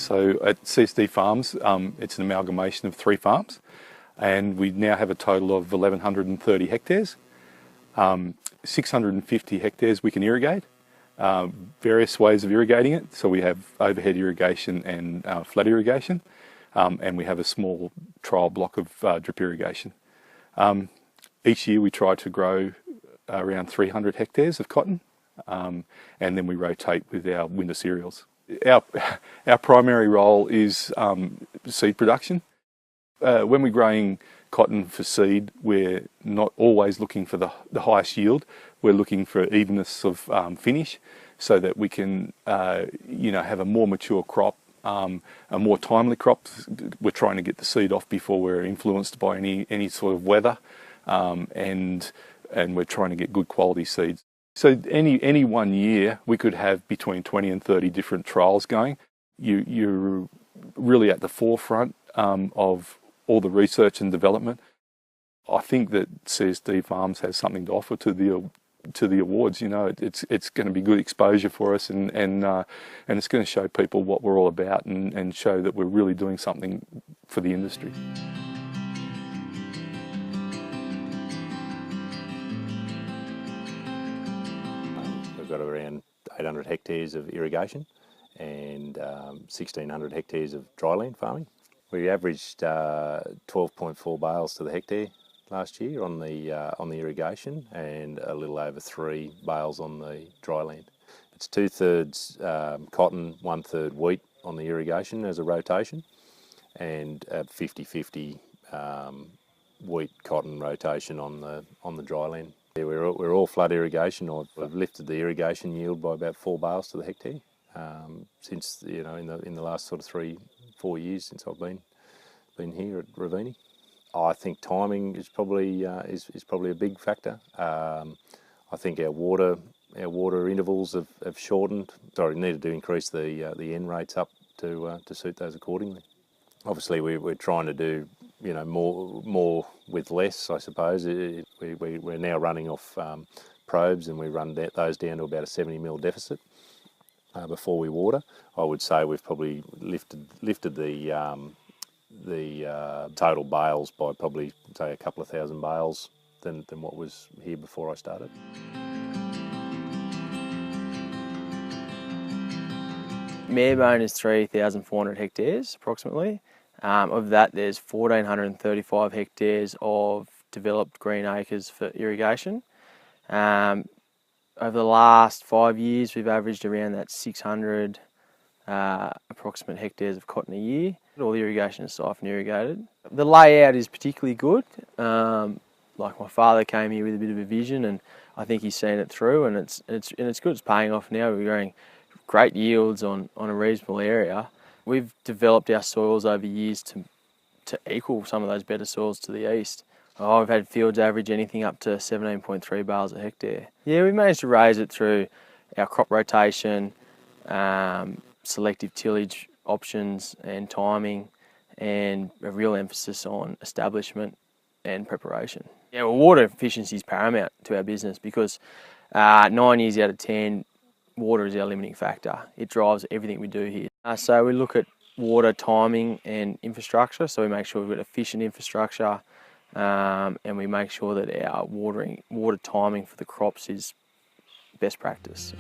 So at CSD Farms, it's an amalgamation of 3 farms, and we now have a total of 1,130 hectares. 650 hectares we can irrigate, various ways of irrigating it. So we have overhead irrigation and flat irrigation, and we have a small trial block of drip irrigation. Each year we try to grow around 300 hectares of cotton, and then we rotate with our winter cereals. Our primary role is seed production. When we're growing cotton for seed, we're not always looking for the highest yield. We're looking for evenness of finish, so that we can have a more mature crop, a more timely crop. We're trying to get the seed off before we're influenced by any sort of weather, and we're trying to get good quality seeds. So any one year we could have between 20 and 30 different trials going. You're really at the forefront of all the research and development. I think that CSD Farms has something to offer to the awards. It's going to be good exposure for us, and it's going to show people what we're all about, and show that we're really doing something for the industry. We've got around 800 hectares of irrigation and 1,600 hectares of dryland farming. We averaged 12.4 bales to the hectare last year on the irrigation, and a little over 3 bales on the dryland. It's 2/3 cotton, 1/3 wheat on the irrigation as a rotation, and 50-50 wheat cotton rotation on the dryland. Yeah, we're all flood irrigation. I've lifted the irrigation yield by about 4 bales to the hectare since in the last sort of 3-4 years since I've been here at Ravini. I think timing is probably a big factor. I think our water intervals have shortened. Sorry, needed to increase the N rates up to suit those accordingly. Obviously, we're trying to do more with less, I suppose. We're now running off probes, and we run those down to about a 70 ml deficit before we water. I would say we've probably lifted the total bales by probably, say, a couple of thousand bales than what was here before I started. Marebone is 3,400 hectares approximately. Of that, there's 1,435 hectares of developed green acres for irrigation. Over the last 5 years, we've averaged around that 600 approximate hectares of cotton a year. All the irrigation is siphon irrigated. The layout is particularly good. Like, my father came here with a bit of a vision, and I think he's seen it through, and it's good. It's paying off now. We're growing great yields on a reasonable area. We've developed our soils over years to equal some of those better soils to the east. I've had fields average anything up to 17.3 bales a hectare. Yeah, we managed to raise it through our crop rotation, selective tillage options and timing, and a real emphasis on establishment and preparation. Yeah, well, water efficiency is paramount to our business, because 9 years out of 10, water is our limiting factor. It drives everything we do here. So we look at water timing and infrastructure, so we make sure we've got efficient infrastructure, and we make sure that our water timing for the crops is best practice.